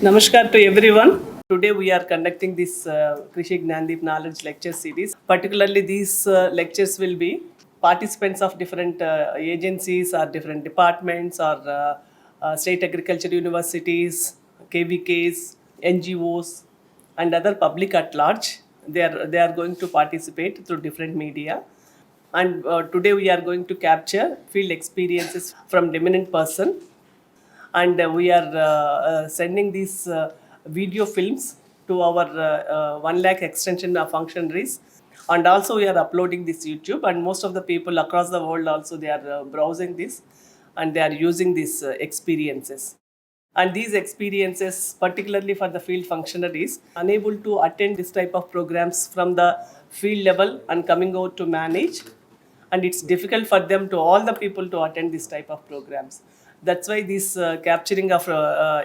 Namaskar to everyone. Today we are conducting this Krishi Gyandeep Knowledge Lecture Series. Particularly these lectures will be participants of different agencies or different departments or state agriculture universities, KVKs, NGOs and other public at large. They are going to participate through different media. And today we are going to capture field experiences from eminent person, and we are sending these video films to our 1 lakh extension of functionaries, and also we are uploading this YouTube, and most of the people across the world also they are browsing this and they are using these experiences. And these experiences, particularly for the field functionaries unable to attend this type of programs from the field level and coming out to manage, and it's difficult for them to all the people to attend this type of programs. That's why this capturing of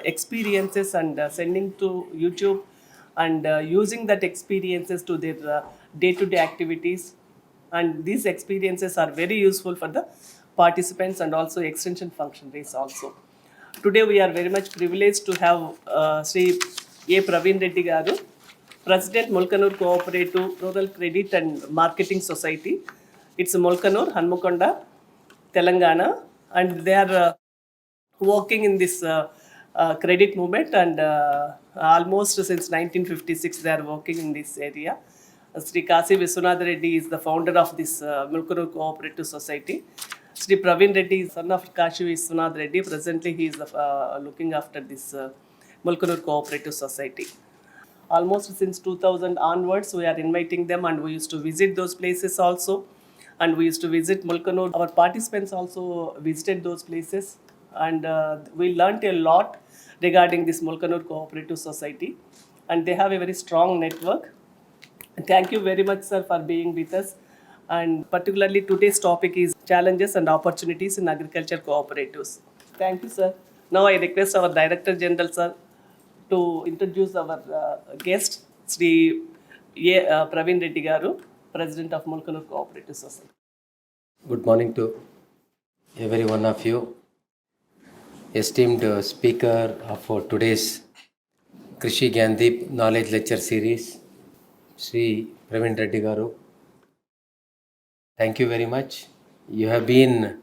experiences and sending to YouTube, and using that experiences to their day-to-day activities, and these experiences are very useful for the participants and also extension functionaries also. Today we are very much privileged to have Shri Praveen Reddy garu, President Mulkanoor Cooperative Rural Credit and Marketing Society. It's Mulkanoor, Hanumakonda, Telangana, and they are working in this credit movement, and almost since 1956 they are working in this area. Shri Kasi Viswanath Reddy is the founder of this Mulkanoor Cooperative Society. Shri Praveen Reddy is son of Kashi Viswanath Reddy. Presently he is looking after this Mulkanoor Cooperative Society. Almost since 2000 onwards we are inviting them, and we used to visit those places also, and we used to visit Mulkanoor. Our participants also visited those places, and we learnt a lot regarding this Mulkanoor Cooperative Society, and they have a very strong network. Thank you very much, sir, for being with us. And particularly today's topic is challenges and opportunities in agriculture cooperatives. Thank you, sir. Now I request our Director General, sir, to introduce our guest, Shri Praveen Reddy garu, President of Mulkanoor Cooperative Society. Good morning to every one of you. Esteemed speaker of today's Krishi Gyandeep Knowledge Lecture Series, Shri Praveen Reddy garu. Thank you very much. You have been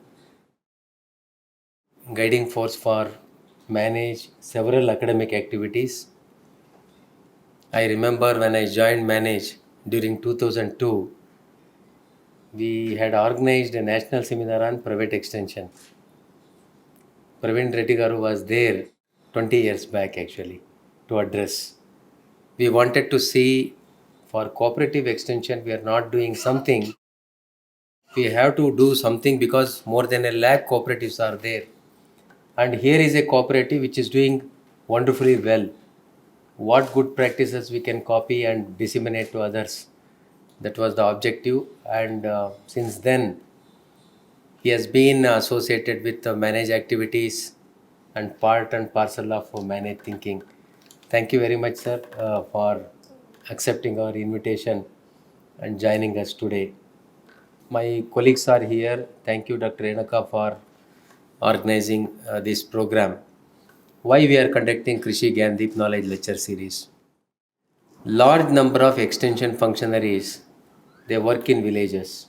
guiding force for manage several academic activities. I remember when I joined Manage during 2002, we had organized a national seminar on private extension. Praveen Reddy garu was there 20 years back actually to address. We wanted to see for cooperative extension we are not doing something. We have to do something because more than 1 lakh cooperatives are there. And here is a cooperative which is doing wonderfully well. What good practices we can copy and disseminate to others. That was the objective, and since then he has been associated with manage activities and part and parcel of manage thinking. Thank you very much, sir, for accepting our invitation and joining us today. My colleagues are here. Thank you, Dr. Renaka, for organizing this program. Why we are conducting Krishi Gyandeep Knowledge Lecture Series? Large number of extension functionaries, they work in villages.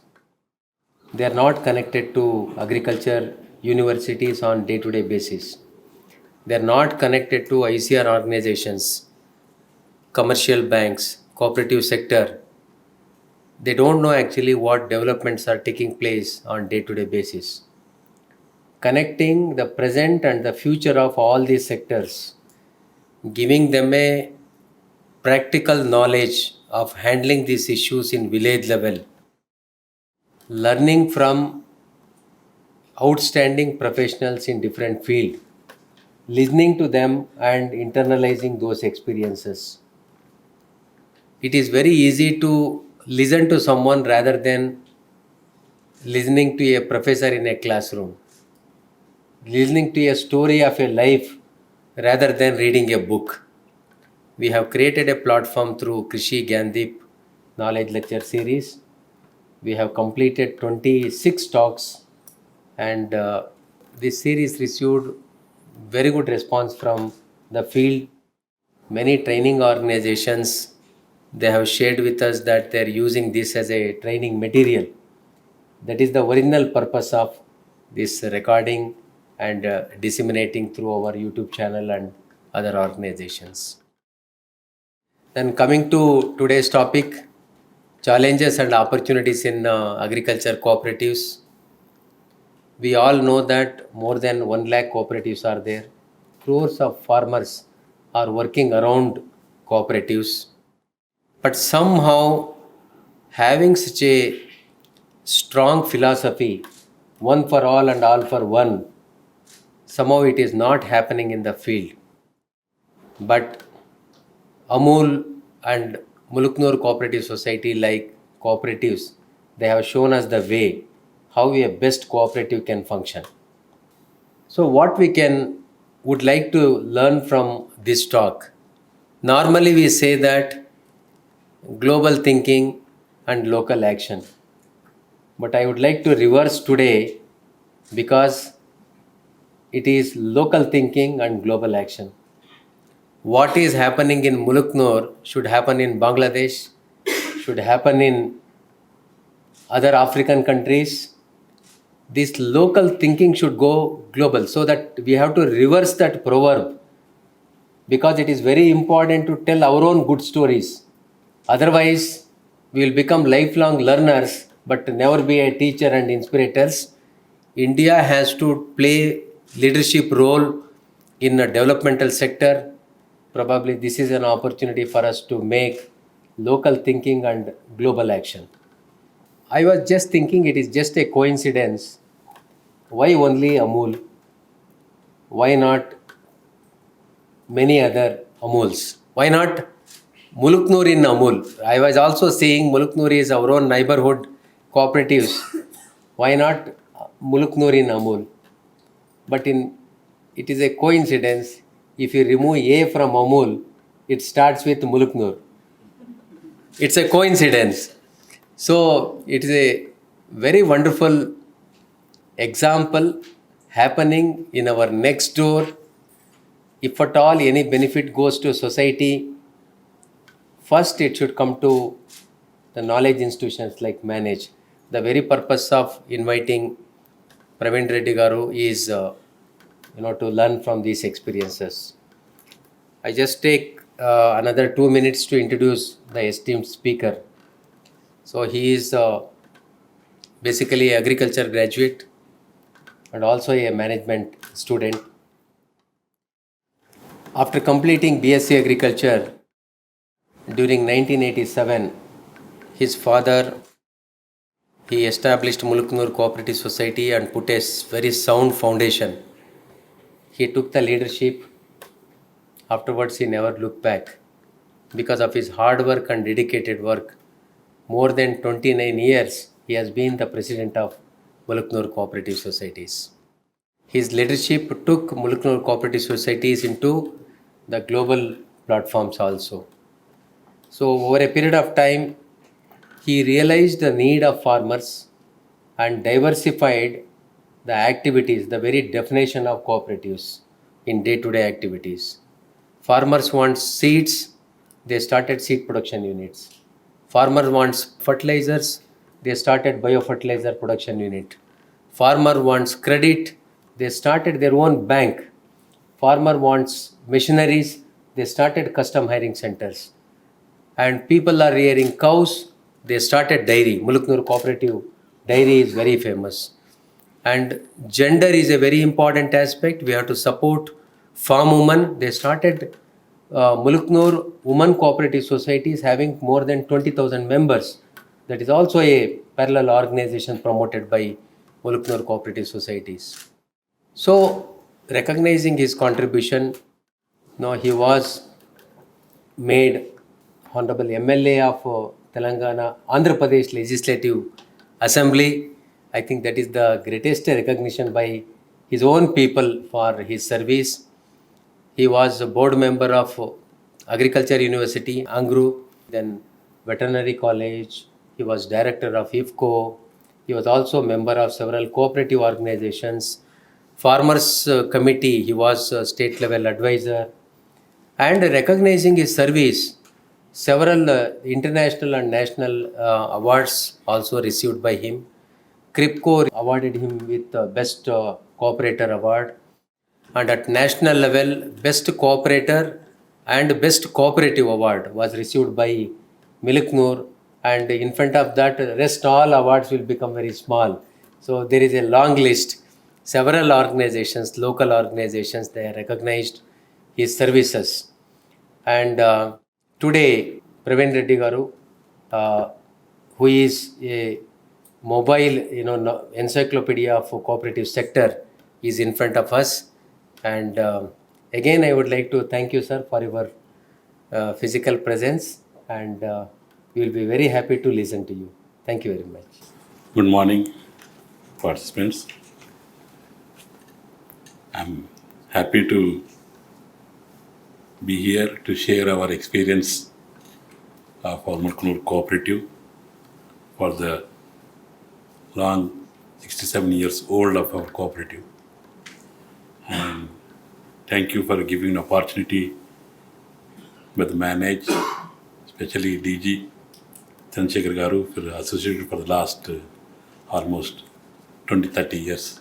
They are not connected to agriculture universities on day-to-day basis. They are not connected to ICR organizations, commercial banks, cooperative sector. They don't know actually what developments are taking place on day-to-day basis. Connecting the present and the future of all these sectors, giving them a practical knowledge of handling these issues in village level, learning from outstanding professionals in different field, listening to them and internalizing those experiences. It is very easy to listen to someone rather than listening to a professor in a classroom, listening to a story of a life rather than reading a book. We have created a platform through Krishi Gyandeep Knowledge Lecture Series. We have completed 26 talks, and this series received very good response from the field Many training organizations, they have shared with us that they are using this as a training material. That is the original purpose of this recording and disseminating through our YouTube channel and other organizations. Then coming to today's topic, challenges and opportunities in agriculture cooperatives. We all know that more than 1 lakh cooperatives are there. Crores of farmers are working around cooperatives. But somehow, having such a strong philosophy, one for all and all for one, somehow it is not happening in the field. But Amul and Mulkanoor Cooperative Society, like cooperatives, they have shown us the way how a best cooperative can function. So what we can would like to learn from this talk. Normally we say that global thinking and local action. But I would like to reverse today because it is local thinking and global action. What is happening in Mulkanoor should happen in Bangladesh, should happen in other African countries. This local thinking should go global, so that we have to reverse that proverb, because it is very important to tell our own good stories. Otherwise, we will become lifelong learners but never be a teacher and inspirators. India has to play leadership role in a developmental sector. Probably this is an opportunity for us to make local thinking and global action. I was just thinking it is just a coincidence. Why only Amul? Why not many other Amuls? Why not Mulkanoor in Amul? I was also saying Mulkanoor is our own neighborhood cooperatives. Why not Mulkanoor in Amul? But it is a coincidence. If you remove A from Amul, it starts with Mulkanoor. It's a coincidence. So it is a very wonderful example happening in our next door. If at all any benefit goes to society, first it should come to the knowledge institutions like manage. The very purpose of inviting Praveen Reddy garu is to learn from these experiences. I just take another 2 minutes to introduce the esteemed speaker. So he is basically agriculture graduate and also a management student. After completing BSc Agriculture during 1987, his father, he established Mulkanoor Cooperative Society and put a very sound foundation. He took the leadership. Afterwards, he never looked back. Because of his hard work and dedicated work, more than 29 years, he has been the president of Mulkanoor Cooperative Societies. His leadership took Mulkanoor Cooperative Societies into the global platforms also. So over a period of time, he realized the need of farmers and diversified the activities, the very definition of cooperatives in day-to-day activities. Farmers want seeds, they started seed production units. Farmer wants fertilizers, they started biofertilizer production unit. Farmer wants credit, they started their own bank. Farmer wants machineries, they started custom hiring centers. And people are rearing cows, they started dairy. Mulkanoor Cooperative Dairy is very famous. And gender is a very important aspect. We have to support farm women. They started Mulkanoor Women Cooperative Societies having more than 20,000 members. That is also a parallel organization promoted by Mulkanoor Cooperative Societies. So, recognizing his contribution, he was made Honorable MLA of Telangana, Andhra Pradesh Legislative Assembly. I think that is the greatest recognition by his own people for his service. He was a board member of Agriculture University, Angru, then Veterinary College. He was director of IFCO. He was also member of several cooperative organizations. Farmers Committee, he was a state level advisor. and recognizing his service. Several international and national awards also received by him. Kripco awarded him with Best Cooperator Award, and at national level, Best Cooperator and Best Cooperative Award was received by Mulkanoor, and in front of that, rest all awards will become very small. So there is a long list. Several organizations, local organizations, they recognized his services. And today, Praveen Reddy garu, who is a mobile, encyclopedia of cooperative sector, is in front of us. And again, I would like to thank you, sir, for your physical presence, and we will be very happy to listen to you. Thank you very much. Good morning, participants. I'm happy to be here to share our experience of our Mulkanoor Cooperative for the long 67 years old of our cooperative. And thank you for giving an opportunity with manage, especially DG Chandrasekhar Garu, for associated for the last almost 20-30 years.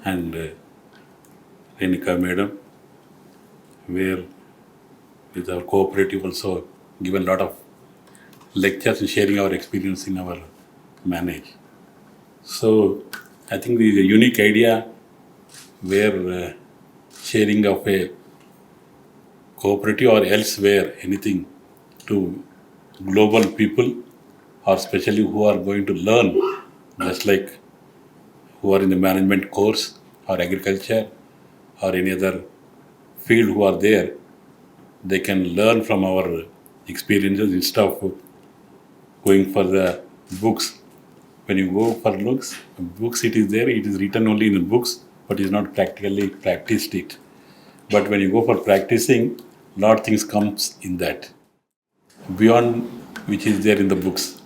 And Renika Madam, where with our cooperative also given a lot of lectures and sharing our experience in our manage. So I think this is a unique idea where sharing of a cooperative or elsewhere anything to global people, or especially who are going to learn, just like who are in the management course or agriculture or any other field who are there, they can learn from our experiences instead of going for the books. When you go for books it is there, it is written only in the books, but is not practically practiced it. But when you go for practicing, lot of things comes in that, beyond which is there in the books.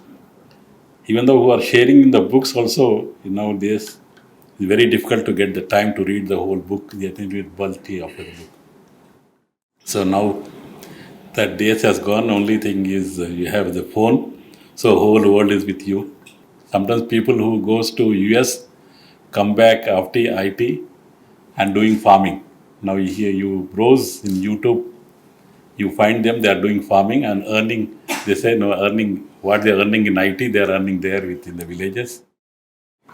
Even though who are sharing in the books also, nowadays, it's very difficult to get the time to read the whole book. They think with bulky after the book. So now that days has gone, only thing is you have the phone, so whole world is with you. Sometimes people who goes to US come back after IT and doing farming. Now here you browse in YouTube, you find them, they are doing farming and earning. They say no, earning what they are earning in IT, they are earning there within the villages.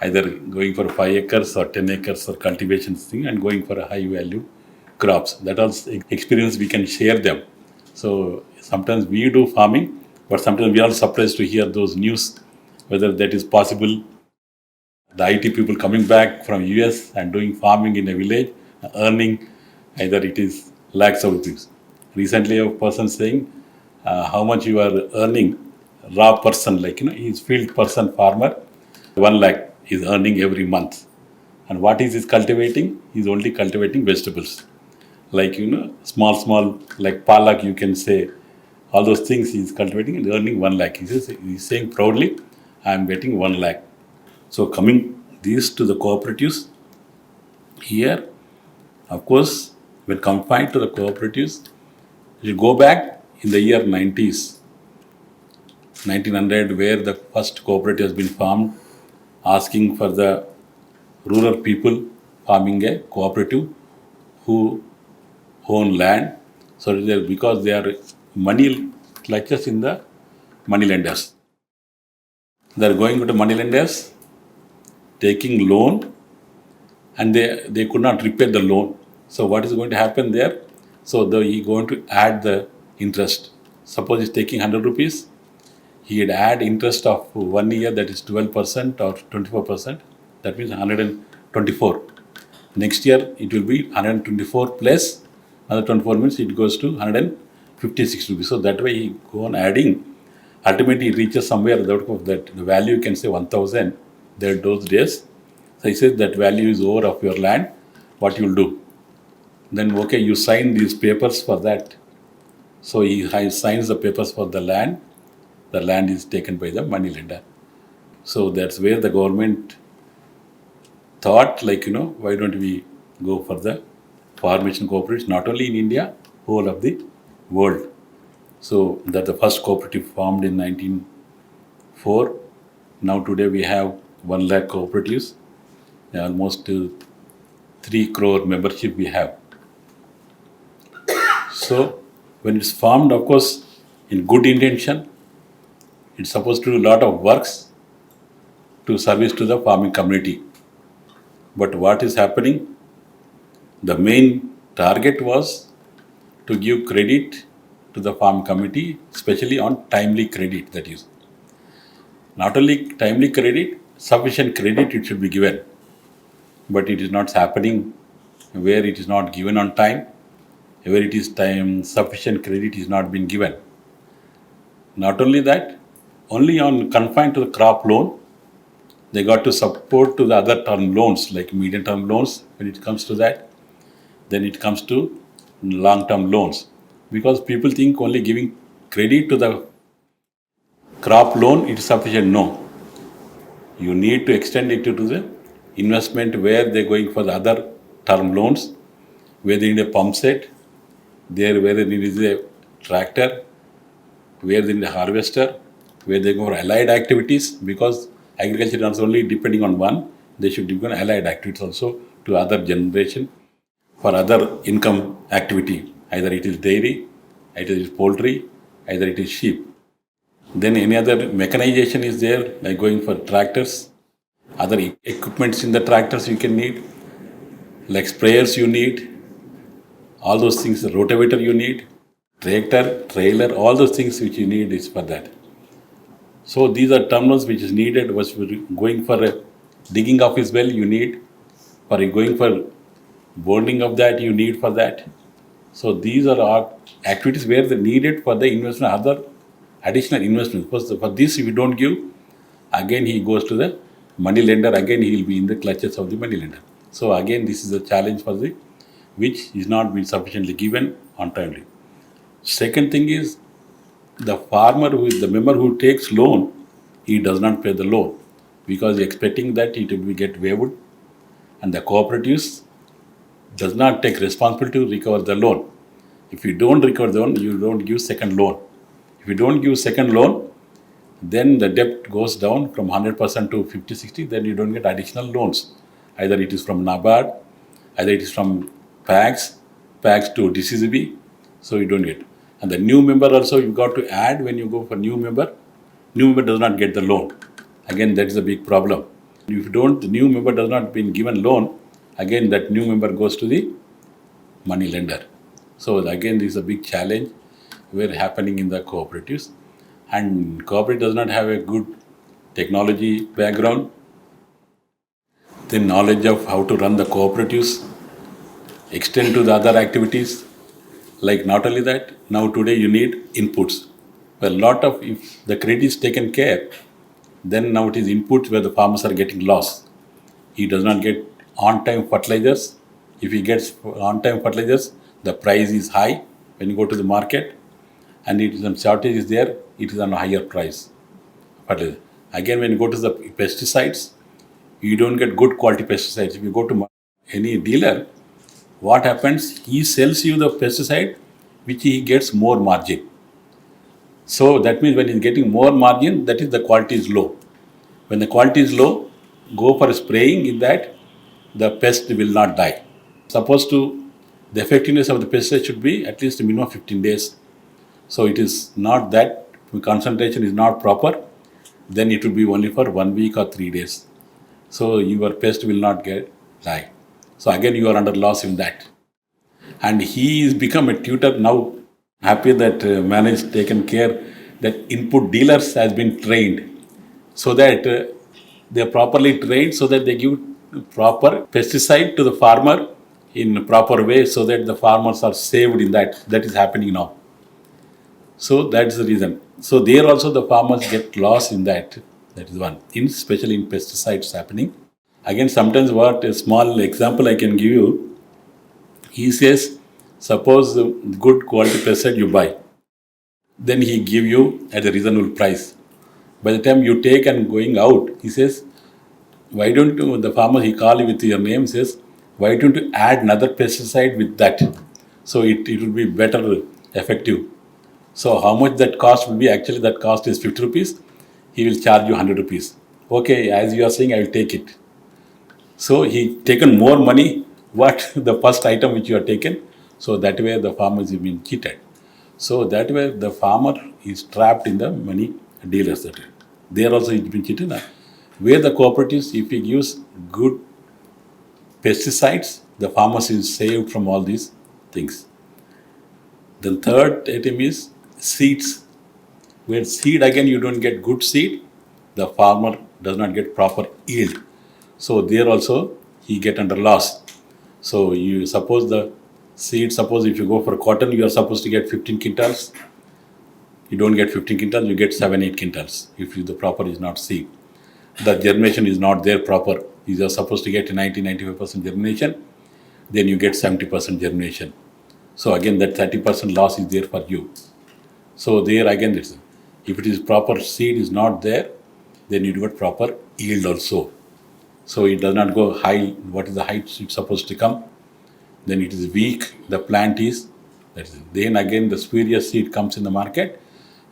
Either going for 5 acres or 10 acres or cultivation thing and going for a high value crops. That also experience we can share them. So sometimes we do farming, but sometimes we are surprised to hear those news, whether that is possible. The IT people coming back from US and doing farming in a village, earning either it is lakhs of rupees. Recently a person saying how much you are earning, raw person, like he's field person farmer, 1 lakh is earning every month. And what is he cultivating? He's only cultivating vegetables. Like, small, like palak, you can say, all those things he's cultivating and earning 1 lakh. He's saying proudly, I'm getting 1 lakh. So coming these to the cooperatives, here, of course, when confined to the cooperatives, you go back in the year 90s, 1900, where the first cooperative has been formed, asking for the rural people forming a cooperative who own land. So because they are money clutches in the money lenders. They are going to the money lenders, taking loan, and they could not repay the loan. So what is going to happen there? So he going to add the interest. Suppose he's taking 100 rupees, he had add interest of 1 year, that is 12% or 24%. That means 124. Next year it will be 124 plus another 24 means it goes to 156 rupees. So that way he go on adding. Ultimately it reaches somewhere that the value you can say 1000 there those days. So he says that value is over of your land. What you will do? Then okay, you sign these papers for that. So he signs the papers for the land. The land is taken by the money lender. So that's where the government thought, like, why don't we go for the formation cooperatives, not only in India, whole of the world. So that the first cooperative formed in 1904. Now today we have 1 lakh cooperatives, almost 3 crore membership we have. So when it's formed, of course, in good intention, it's supposed to do a lot of works to service to the farming community. But what is happening? The main target was to give credit to the farm committee, especially on timely credit, that is. Not only timely credit, sufficient credit it should be given. But it is not happening where it is not given on time, where it is time, sufficient credit is not being given. Not only that, only on confined to the crop loan, they got to support to the other term loans, like medium term loans when it comes to that. Then it comes to long term loans. Because people think only giving credit to the crop loan is sufficient. No. You need to extend it to the investment where they're going for the other term loans, where they need a pump set, there where they need a tractor, where they need a harvester, where they go for allied activities, because agriculture is only depending on one, they should depend on allied activities also to other generation for other income activity. Either it is dairy, either it is poultry, either it is sheep. Then any other mechanization is there, like going for tractors, other equipments in the tractors you can need, like sprayers you need, all those things, the rotavator you need, tractor, trailer, all those things which you need is for that. So these are terminals which is needed. Was going for a digging of his well, you need. For going for burning of that, you need for that. So these are all activities where they needed for the investment, other additional investment. Because for this, if you don't give, again he goes to the money lender. Again he will be in the clutches of the money lender. So again, this is a challenge for the which is not being sufficiently given on timely. Second thing is, the farmer who is the member who takes loan, he does not pay the loan because he expecting that it will get waived, and the cooperatives does not take responsibility to recover the loan. If you don't recover the loan, you don't give second loan. If you don't give second loan, then the debt goes down from 100% to 50-60, then you don't get additional loans. Either it is from NABARD, either it is from PAX to DCCB, so you don't get. And the new member also you got to add when you go for new member does not get the loan. Again, that is a big problem. If you don't, the new member does not been given loan, again that new member goes to the money lender. So again, this is a big challenge where happening in the cooperatives. And cooperative does not have a good technology background, the knowledge of how to run the cooperatives, extend to the other activities. Like not only that, now today you need inputs. Well, lot of, if the credit is taken care, then now it is inputs where the farmers are getting lost. He does not get on-time fertilizers. If he gets on-time fertilizers, the price is high when you go to the market, and it is some shortage is there, it is on a higher price. Fertilizer. Again, when you go to the pesticides, you don't get good quality pesticides. If you go to any dealer, what happens? He sells you the pesticide which he gets more margin. So that means when he's getting more margin, that is the quality is low. When the quality is low, go for spraying in that, the pest will not die. Supposed to, the effectiveness of the pesticide should be at least a minimum of 15 days. So it is not that, concentration is not proper, then it will be only for 1 week or 3 days. So your pest will not die. So again you are under loss in that. And he is become a tutor now. Happy that man has taken care that input dealers has been trained so that they are properly trained so that they give proper pesticide to the farmer in proper way so that the farmers are saved in that. That is happening now. So that's the reason. So there also the farmers get lost in that. That is one. Especially in pesticides happening. Again, sometimes what a small example I can give you. He says, suppose good quality pesticide you buy. Then he give you at a reasonable price. By the time you take and going out, he says, why don't you, the farmer, he call you with your name, says, Why don't you add another pesticide with that? So it will be better effective. So how much that cost will be? Actually, that cost is 50 rupees. He will charge you 100 rupees. Okay, as you are saying, I will take it. So he taken more money what the first item which you are taken. So that way the farmer is being cheated. So that way the farmer is trapped in the money dealers. That there also is been cheated. Where the cooperatives, if he gives good pesticides, the farmers is saved from all these things. The third item is seeds. Where seed again you don't get good seed, the farmer does not get proper yield. So there also he get under loss. So you suppose the seed, suppose if you go for cotton, you are supposed to get 15 quintals. You don't get 15 quintals, you get 7, 8 quintals if the proper is not seed. The germination is not there proper. You are supposed to get 90-95% germination, then you get 70% germination. So again that 30% loss is there for you. So there again, if it is proper seed is not there, then you get proper yield also. So it does not go high. What is the height it's supposed to come? Then it is weak. The plant is. Then again the spurious seed comes in the market.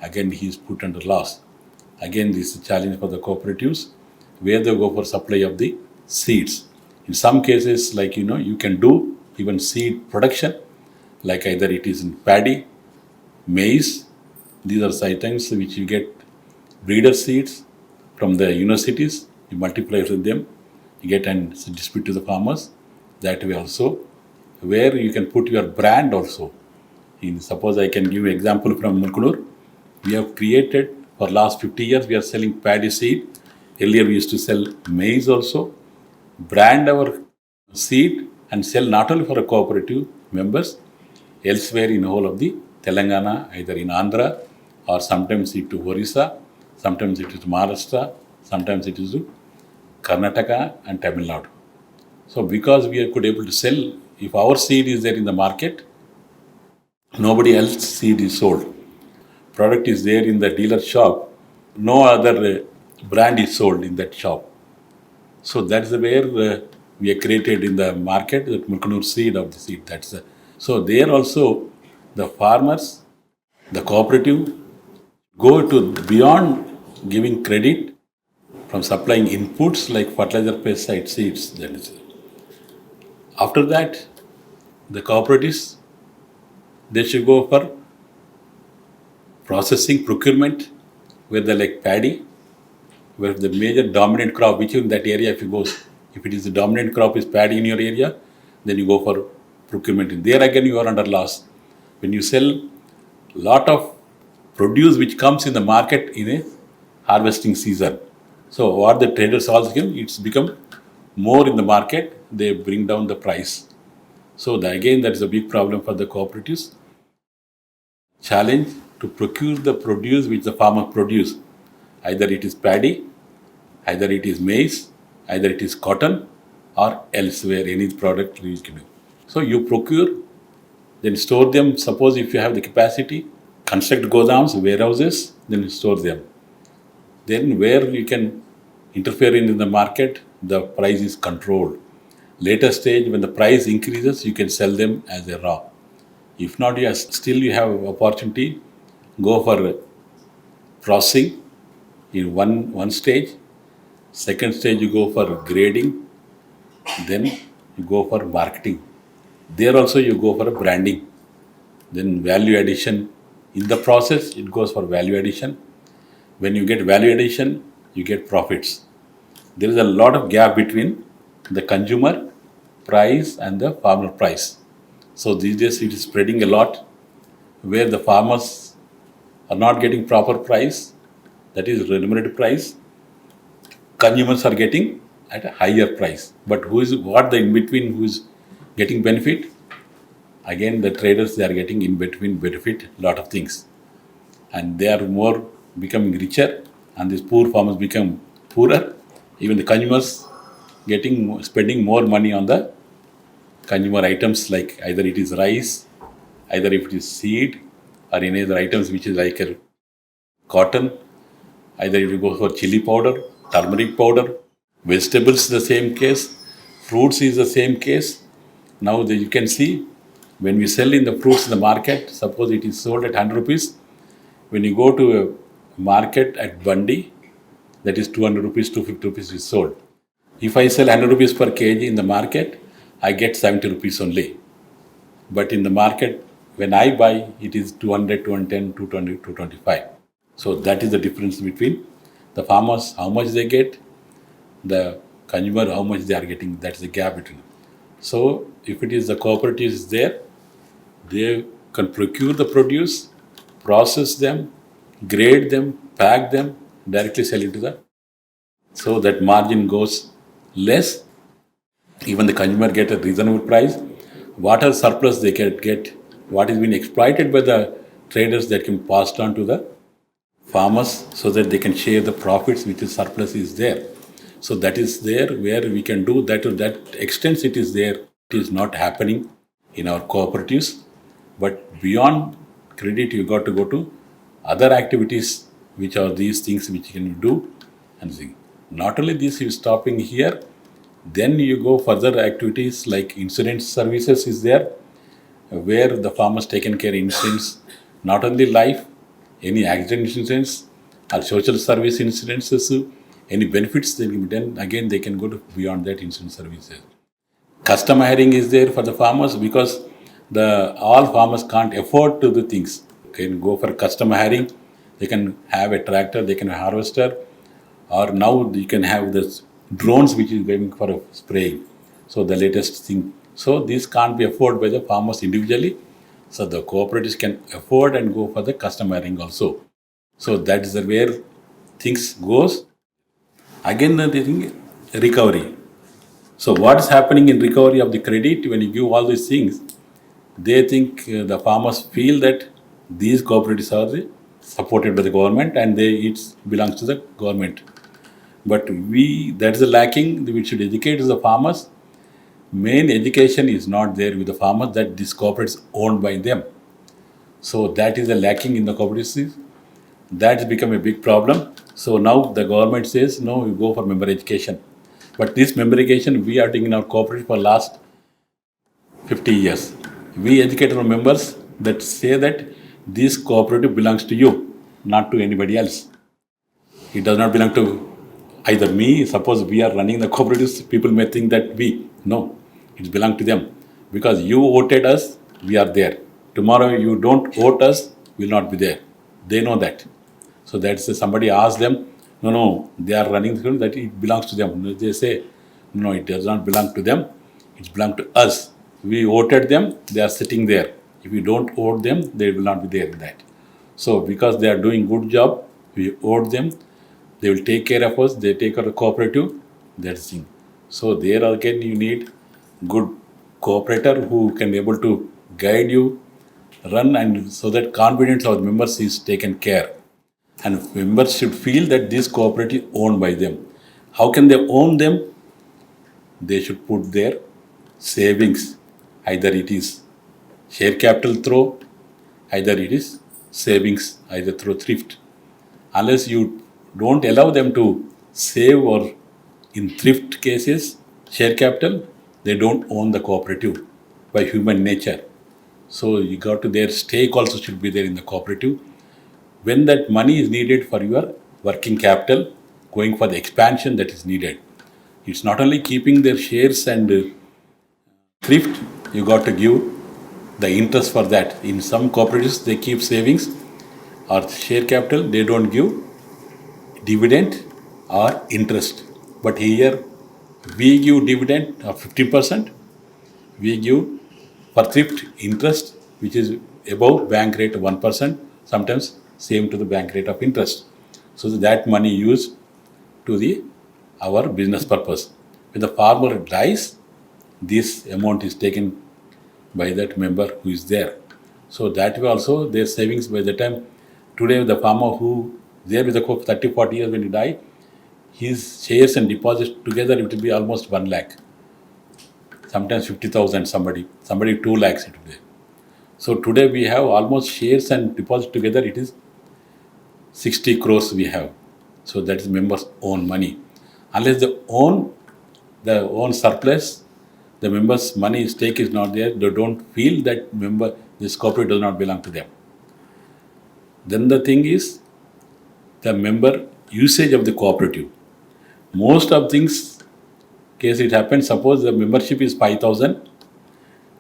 Again he is put under loss. Again this is a challenge for the cooperatives, where they go for supply of the seeds. In some cases, like you can do even seed production, like either it is in paddy, maize. These are items which you get breeder seeds from the universities. You multiply with them, you get and distribute to the farmers. That way also, where you can put your brand also. Suppose I can give you example from Mulkanoor. We have created for last 50 years. We are selling paddy seed. Earlier we used to sell maize also. Brand our seed and sell not only for a cooperative members, elsewhere in the whole of the Telangana, either in Andhra or sometimes it to Orissa, sometimes it is to Maharashtra, sometimes it is to Karnataka and Tamil Nadu. So because we could able to sell, if our seed is there in the market, nobody else seed is sold. Product is there in the dealer shop, no other brand is sold in that shop. So that's where we are created in the market, that Mulkanoor seed of the seed. So there also the farmers, the cooperative go to beyond giving credit from supplying inputs like fertilizer, pesticide, seeds. That is. After that, the cooperatives, they should go for processing, procurement, where they like paddy, where the major dominant crop, which in that area, if it is the dominant crop is paddy in your area, then you go for procurement. There again, you are under loss. When you sell lot of produce which comes in the market in a harvesting season. So what the traders also give, it's become more in the market, they bring down the price. So again, that is a big problem for the cooperatives. Challenge to procure the produce which the farmer produce. Either it is paddy, either it is maize, either it is cotton, or elsewhere, any product you can do. So you procure, then store them. Suppose if you have the capacity, construct godowns, warehouses, then you store them. Then where you can interfere in the market, the price is controlled. Later stage, when the price increases, you can sell them as a raw. If not, still you have opportunity, go for processing in one stage. Second stage, you go for grading. Then you go for marketing. There also you go for branding. Then value addition. In the process, it goes for value addition. When you get value addition, you get profits. There is a lot of gap between the consumer price and the farmer price. So these days it is spreading a lot, where the farmers are not getting proper price, that is remunerated price. Consumers are getting at a higher price. But what the in between who is getting benefit? Again, the traders, they are getting in between benefit lot of things. And they are more becoming richer, and these poor farmers become poorer. Even the consumers spending more money on the consumer items, like either it is rice, either if it is seed, or any other items which is like a cotton, either if you go for chili powder, turmeric powder, vegetables the same case, Fruits is the same case. Now you can see when we sell in the fruits in the market, suppose it is sold at 100 rupees. When you go to a market at Bandi, that is 200 rupees, 250 rupees is sold. If I sell 100 rupees per kg in the market, I get 70 rupees only. But in the market, when I buy, it is 200, 210, 220, 225. So that is the difference between the farmers, how much they get, the consumer, how much they are getting. That is the gap between. So if it is the cooperatives is there, they can procure the produce, process them, grade them, pack them, directly sell it to the. So that margin goes less. Even the consumer get a reasonable price. What are surplus they can get, what is being exploited by the traders that can pass on to the farmers so that they can share the profits which is surplus is there. So that is there where we can do that to that extent it is there. It is not happening in our cooperatives. But beyond credit, you got to go to other activities which are these things which you can do and see. Not only this, you stopping here, then you go further activities like insurance services is there, where the farmers taken care of insurance, not only life, any accident insurance or social service insurances, any benefits they will be done, again they can go to beyond that insurance services. Customer hiring is there for the farmers because the all farmers can't afford to do things. They can go for customer hiring, they can have a tractor, they can have a harvester, or now you can have this drones which is going for a spraying. So the latest thing. So this can't be afforded by the farmers individually. So the cooperatives can afford and go for the customer hiring also. So that is where things goes. Again the thing recovery. So what is happening in recovery of the credit when you give all these things? They think the farmers feel that these cooperatives are supported by the government and it belongs to the government. But that is a lacking. We should educate the farmers. Main education is not there with the farmers that this corporate is owned by them. So that is a lacking in the cooperatives. That's become a big problem. So now the government says, no, you go for member education. But this member education we are doing in our cooperative for last 50 years. We educate our members that say that this cooperative belongs to you, not to anybody else. It does not belong to either me. Suppose we are running the cooperatives, people may think that no, it belongs to them. Because you voted us, we are there. Tomorrow you don't vote us, we will not be there. They know that. So that's somebody asked them, no, they are running the that it belongs to them. They say, no, it does not belong to them, it belongs to us. We voted them, they are sitting there. If we don't vote them, they will not be there in that. So because they are doing good job, we vote them, they will take care of us, they take care of the cooperative, that's the thing. So there again you need good cooperator who can be able to guide you, run, and so that confidence of the members is taken care. And members should feel that this cooperative is owned by them. How can they own them? They should put their savings. Either it is share capital through, either it is savings, either through thrift. Unless you don't allow them to save or in thrift cases, share capital, they don't own the cooperative by human nature. So you got to their stake also should be there in the cooperative. When that money is needed for your working capital, going for the expansion that is needed. It's not only keeping their shares and thrift, you got to give the interest for that. In some cooperatives, they keep savings or share capital, they don't give dividend or interest. But here, we give dividend of 50%, we give for thrift interest, which is above bank rate of 1%, sometimes same to the bank rate of interest. So that money used to our business purpose. When the farmer dies, this amount is taken by that member who is there. So that way also their savings by the time today the farmer who there with the 30, 40 years when he die, his shares and deposits together it will be almost 1 lakh. Sometimes 50,000 somebody 2 lakhs it will be. So today we have almost shares and deposits together it is 60 crores we have. So that is members' own money. Unless they own the own surplus, the members' money stake is not there, they don't feel that this cooperative does not belong to them. Then the thing is the member usage of the cooperative. Most of things, case it happens, suppose the membership is 5,000,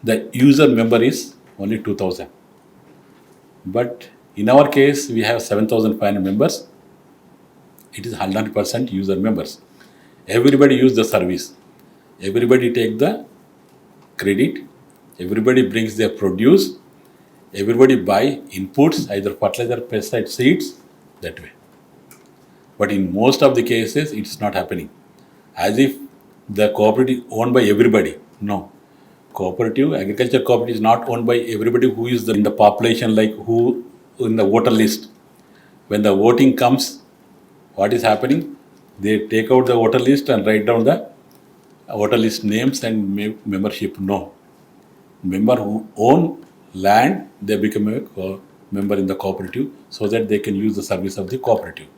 the user member is only 2,000. But in our case, we have 7,500 members. It is 100% user members. Everybody use the service. Everybody take the credit. Everybody brings their produce. Everybody buy inputs, either fertilizer, pesticide, seeds, that way. But in most of the cases, it's not happening. As if the cooperative is owned by everybody. No. Cooperative, agriculture cooperative is not owned by everybody who is in the population, like who in the voter list. When the voting comes, what is happening? They take out the voter list and write down the voter list names and membership. No. Member who own land, they become a member in the cooperative so that they can use the service of the cooperative.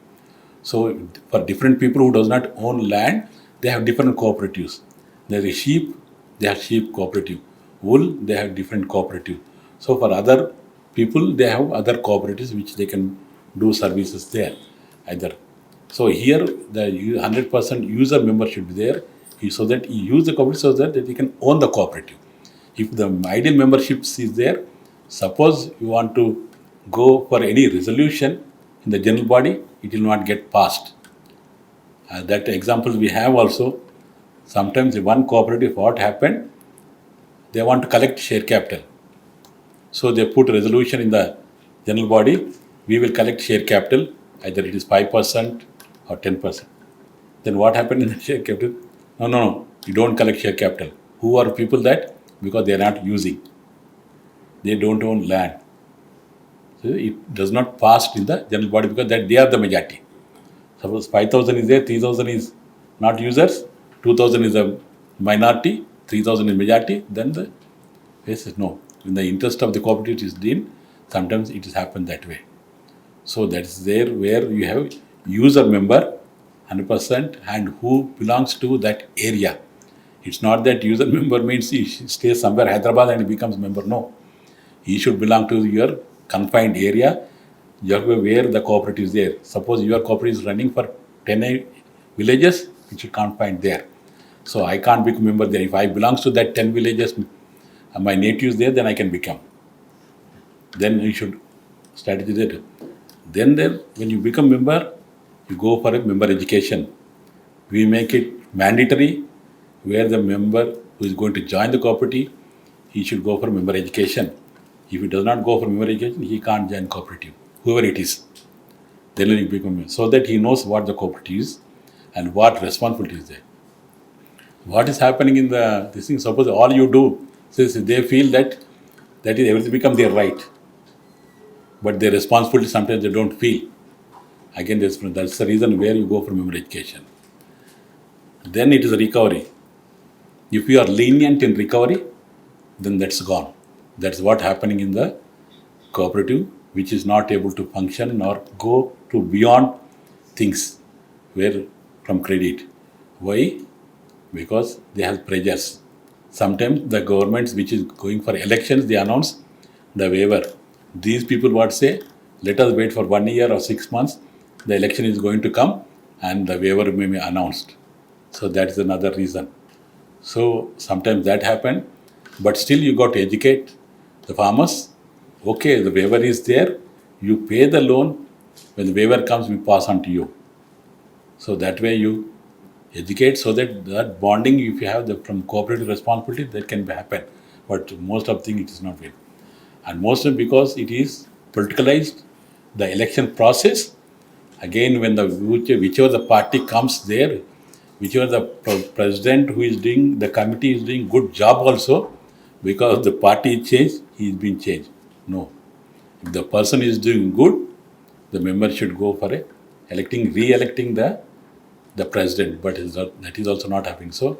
So for different people who does not own land, they have different cooperatives. There is sheep, they have sheep cooperative. Wool, they have different cooperative. So for other people, they have other cooperatives which they can do services there. Either. So here the 100% user member should be there so that he use the cooperative so that he can own the cooperative. If the ideal membership is there, suppose you want to go for any resolution in the general body, it will not get passed. That example we have also. Sometimes one cooperative, what happened, they want to collect share capital. So they put a resolution in the general body, we will collect share capital, either it is 5% or 10%. Then what happened in the share capital? No, you don't collect share capital. Who are people that? Because they are not using. They don't own land. So it does not pass in the general body because that they are the majority. Suppose 5,000 is there, 3,000 is not users, 2,000 is a minority, 3,000 is majority, then the case is no. In the interest of the cooperative is deemed, sometimes it has happened that way. So that is there where you have user member 100% and who belongs to that area. It's not that user member means he stays somewhere Hyderabad and he becomes member. No. He should belong to your confined area where the cooperative is there. Suppose your cooperative is running for 10 villages, it should confine there. So I can't become member there. If I belongs to that 10 villages, my native is there, then I can become. Then you should strategy there. Then there, when you become member, you go for a member education. We make it mandatory where the member who is going to join the cooperative, he should go for member education. If he does not go for member education, he can't join cooperative, whoever it is. Then he become member, so that he knows what the cooperative is and what responsibility is there. What is happening in this thing? Suppose all you do, says they feel that is everything become their right, but their responsibility sometimes they don't feel. Again, that's the reason where you go for member education. Then it is a recovery. If you are lenient in recovery, then that's gone. That's what happening in the cooperative, which is not able to function or go to beyond things where from credit. Why? Because they have pressures. Sometimes the governments which is going for elections, they announce the waiver. These people what say, let us wait for 1 year or 6 months, the election is going to come and the waiver may be announced. So that is another reason. So sometimes that happen, but still you got to educate the farmers. Okay, the waiver is there, you pay the loan, when the waiver comes, we pass on to you. So that way you educate so that bonding, if you have from cooperative responsibility, that can happen. But most of the thing it is not well. And mostly because it is politicalized, the election process, again when whichever the party comes there, whichever the president who is doing, the committee is doing good job also, because the party is changed, he is being changed. No. If the person is doing good, the member should go for re-electing the president, but that is also not happening. So,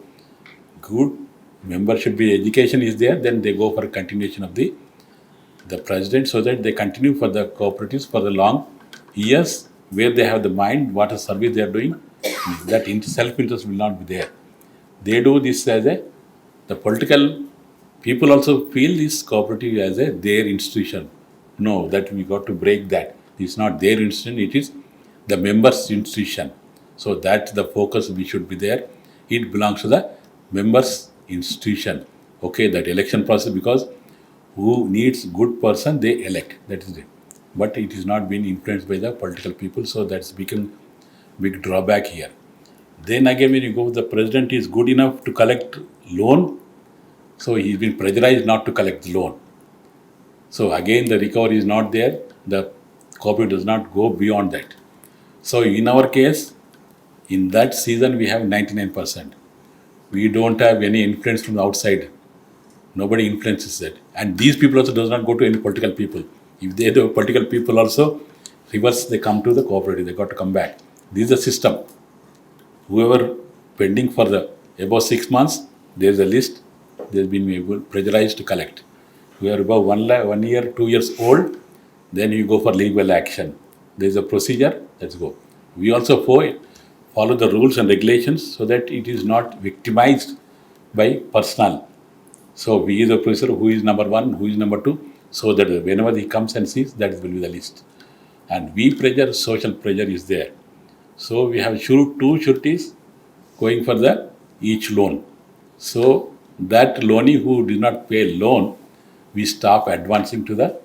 good member should be, education is there, then they go for a continuation of the president so that they continue for the cooperatives for the long years where they have the mind, what a service they are doing, that self-interest will not be there. They do this as the political people also feel this cooperative as their institution. No, that we got to break that. It's not their institution, it is the members' institution. So that's the focus we should be there. It belongs to the members' institution. Okay, that election process, because who needs good person they elect. That is it. But it is not being influenced by the political people, so that's become big drawback here. Then again, when you go, the president is good enough to collect loan, so he's been pressurized not to collect the loan. So again, the recovery is not there. The cooperative does not go beyond that. So in our case, in that season, we have 99%. We don't have any influence from the outside. Nobody influences that. And these people also does not go to any political people. If they do political people also, reverse, they come to the cooperative. They got to come back. This is the system. Whoever pending for the above 6 months, there is a list. They have been able, pressurized to collect. We are above 1 year, 2 years old, then you go for legal action. There is a procedure, let's go. We also follow the rules and regulations so that it is not victimized by personal. So we is the producer who is number one, who is number two, so that whenever he comes and sees, that will be the list. And we pressure, social pressure is there. So we have two sureties going for the each loan. So that loanee who did not pay loan, we stop advancing to the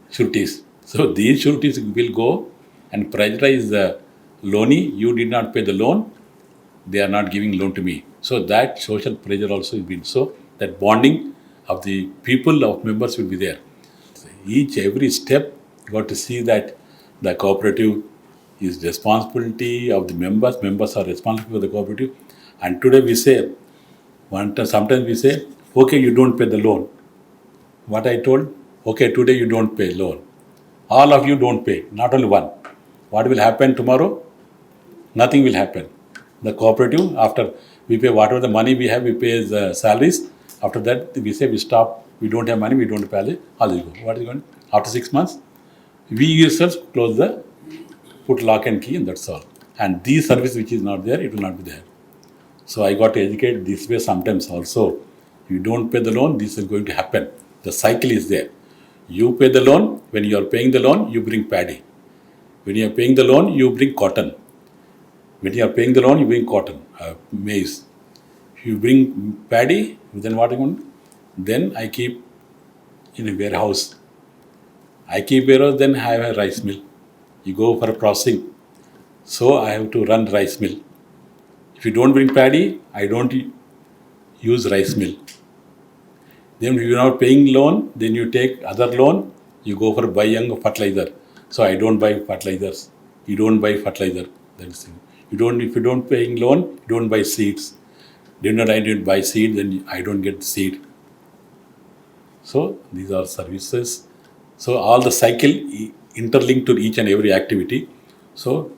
sureties. So these sureties will go and pressurize the loanee. You did not pay the loan, they are not giving loan to me. So that social pressure also is been, so that bonding of the people, of members will be there. So every step you got to see that the cooperative is responsibility of the members. Members are responsible for the cooperative. And today we say, sometimes we say, okay, you don't pay the loan. What I told, okay, today you don't pay loan. All of you don't pay, not only one. What will happen tomorrow? Nothing will happen. The cooperative, after we pay whatever the money we have, we pay the salaries. After that, we say we stop, we don't have money, we don't pay, all this go. What is going? After 6 months, we yourselves close the, put lock and key, and that's all. And this service which is not there, it will not be there. So I got to educate this way sometimes also. You don't pay the loan, this is going to happen. The cycle is there. You pay the loan, when you are paying the loan, you bring paddy. When you are paying the loan, you bring cotton. When you are paying the loan, you bring cotton, maize. You bring paddy, then what I want? Then I keep in a warehouse. I keep warehouse, then I have a rice mill. You go for a processing. So I have to run rice mill. If you don't bring paddy, I don't use rice mill. Then if you are not paying loan, then you take other loan, you go for buying fertilizer. So I don't buy fertilizers. You don't buy fertilizer. That's it. If you don't paying loan, you don't buy seeds. Then I didn't buy seed, then I don't get seed. So these are services. So all the cycle interlinked to each and every activity. So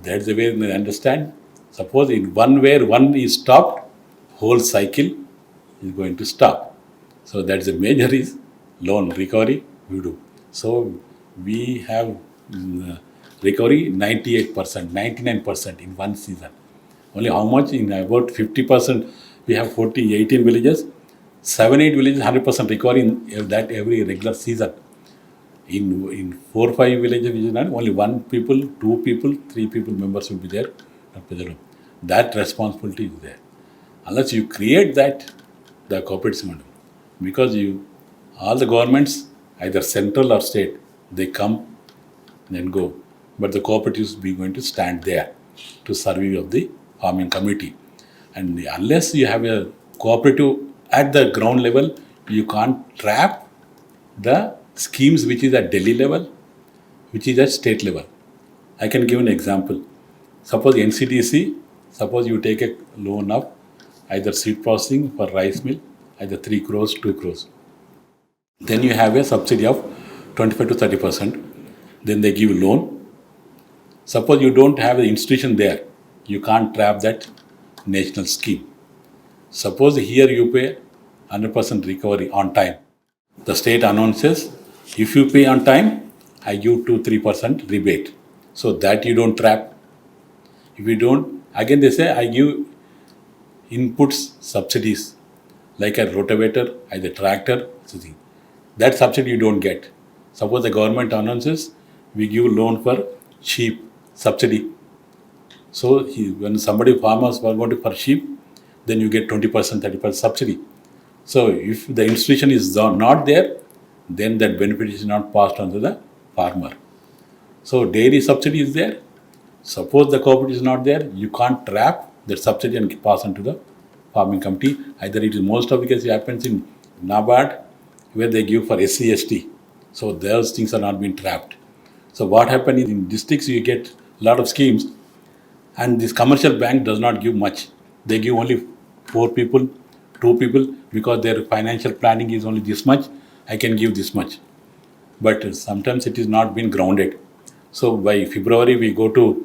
that's the way they understand. Suppose in one where one is stopped, whole cycle is going to stop. So that's the major is loan recovery we do. So we have recovery 98%, 99% in one season. Only how much? In about 50%, we have 18 villages, 7-8 villages, 100% recovery in that every regular season. In 4-5 villages, only 1 people, 2 people, 3 people members will be there. That responsibility is there. Unless you create that, the cooperatives, because all the governments, either central or state, they come and go. But the cooperatives be going to stand there to survey of the farming community. And unless you have a cooperative at the ground level, you can't trap the schemes which is at Delhi level, which is at state level. I can give an example. Suppose NCDC, suppose you take a loan of either seed processing for rice mill, either 3 crores, 2 crores. Then you have a subsidy of 25 to 30%. Then they give loan. Suppose you don't have the institution there, you can't trap that national scheme. Suppose here you pay 100% recovery on time. The state announces, if you pay on time, I give 2-3% rebate. So that you don't trap. If you don't, again they say, I give inputs subsidies like a rotavator, either tractor, something. That subsidy you don't get. Suppose the government announces we give loan for sheep subsidy. So when somebody farmers were going to for sheep, then you get 20%, 30% subsidy. So if the institution is not there, then that benefit is not passed on to the farmer. So dairy subsidy is there. Suppose the cooperative is not there, you can't trap that subsidy and pass on to the farming committee. Either it is most of the cases happens in NABARD where they give for SC, ST. So those things are not being trapped. So what happened in districts, you get a lot of schemes and this commercial bank does not give much. They give only 4 people, 2 people because their financial planning is only this much. I can give this much. But sometimes it is not been grounded. So by February we go to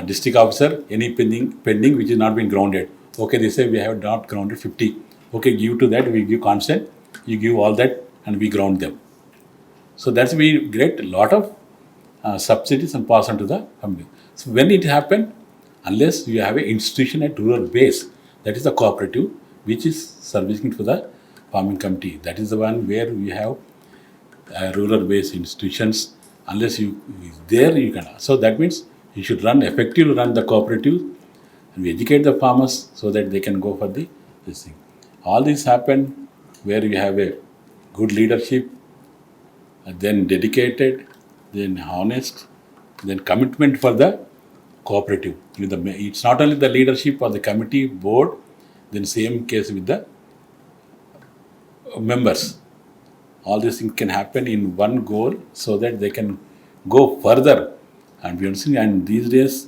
district officer, any pending which is not been grounded. Okay, they say we have not grounded 50. Okay, give to that, we give consent, you give all that and we ground them. So that's we get a lot of subsidies and pass on to the family. So when it happened, unless you have an institution at rural base, that is the cooperative, which is servicing for the farming committee. That is the one where we have rural based institutions. Unless you there you can. So that means you should effectively run the cooperative and we educate the farmers so that they can go for this thing. All this happen where you have a good leadership, then dedicated, then honest, then commitment for the cooperative. It's not only the leadership or the committee board, then same case with the members. All these things can happen in one goal so that they can go further. And we understand, and these days,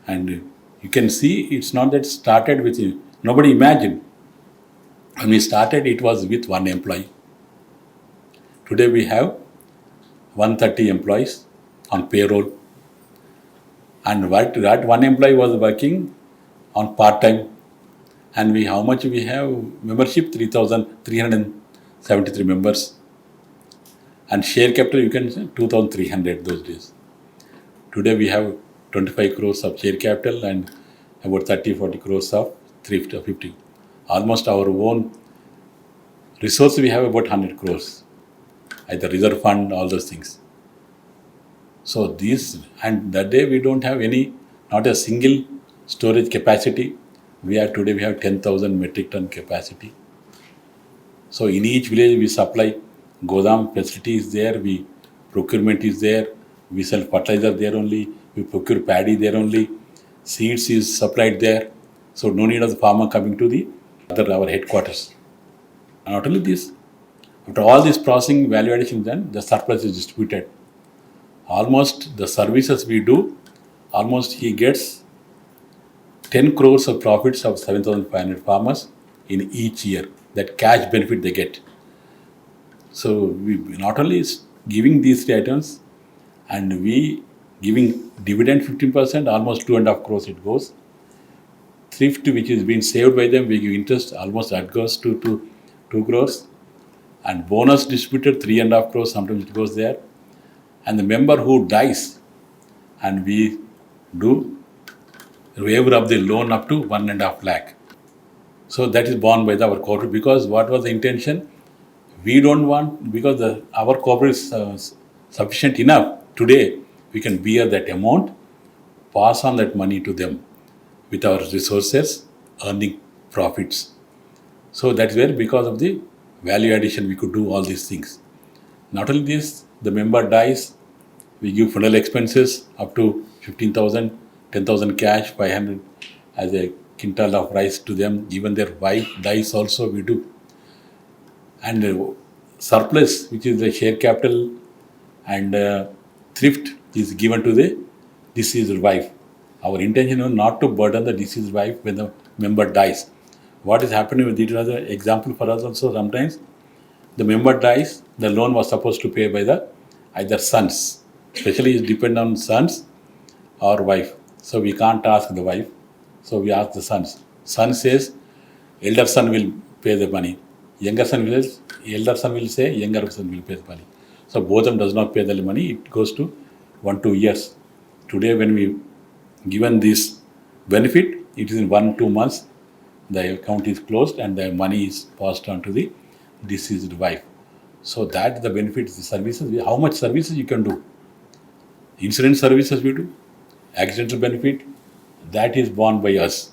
and you can see it's not that started with nobody imagined. When we started, it was with one employee. Today we have 130 employees on payroll. And that one employee was working on part-time. And how much we have membership? 3,373 members. And share capital, you can say 2,300 those days. Today we have 25 crores of share capital and about 30-40 crores of thrift of 50. Almost our own resource we have about 100 crores. Either reserve fund, all those things. So and that day we don't have not a single storage capacity. Today we have 10,000 metric ton capacity. So in each village we supply. Godam facility is there, procurement is there, we sell fertilizer there only, we procure paddy there only, seeds is supplied there. So no need of the farmer coming to our headquarters. And not only this, after all this processing value addition done, the surplus is distributed. Almost the services we do, almost he gets 10 crores of profits of 7,500 farmers in each year. That cash benefit they get. So we not only is giving these 3 items and we giving dividend 15%, almost 2.5 crores it goes. Thrift which is being saved by them, we give interest, almost that goes to 2 crores. And bonus distributed 3.5 crores, sometimes it goes there. And the member who dies, and we do waiver of the loan up to 1.5 lakh. So that is borne by our cooperative because what was the intention? We don't want, because our cooperative is sufficient enough. Today, we can bear that amount, pass on that money to them with our resources, earning profits. So that's where, because of the value addition, we could do all these things. Not only this, the member dies, we give funeral expenses up to 15,000, 10,000 cash, 500 as a quintal of rice to them. Even their wife dies also, we do. And surplus, which is the share capital and thrift, is given to the deceased wife. Our intention is not to burden the deceased wife when the member dies. What is happening with it was an example for us also. Sometimes the member dies, the loan was supposed to pay by the either sons, especially it depends on sons or wife. So we can't ask the wife, so we ask the sons. Son says, elder son will pay the money. Elder son will say, younger son will pay the money. So both of them does not pay the money, it goes to 1-2 years. Today when we given this benefit, it is in 1-2 months, the account is closed and the money is passed on to the deceased wife. So that the benefits, the services, how much services you can do. Insurance services we do, accidental benefit, that is borne by us.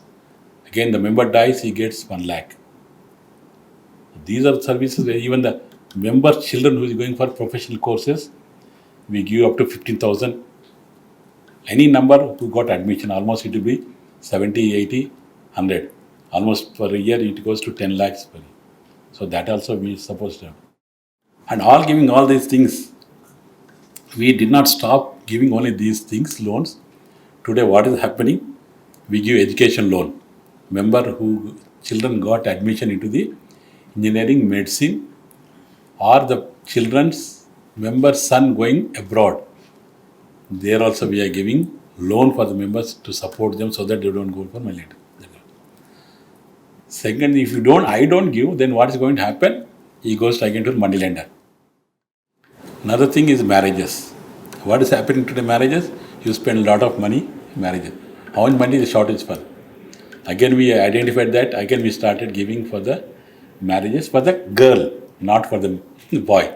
Again, the member dies, he gets 1 lakh. These are services where even the member children who is going for professional courses, we give up to 15,000. Any number who got admission, almost it will be 70, 80, 100. Almost per year it goes to 10 lakhs per year. So that also we supposed to have. And all giving all these things, we did not stop giving only these things, loans. Today what is happening? We give education loan. Member who children got admission into the engineering, medicine, or the children's member's son going abroad. There also we are giving loan for the members to support them so that they don't go for money lender. Second, if I don't give, then what is going to happen? He goes again to money lender. Another thing is marriages. What is happening to the marriages? You spend a lot of money in marriages. How much money is the shortage for? Again, we identified that. Again, we started giving for the marriages for the girl, not for the boy.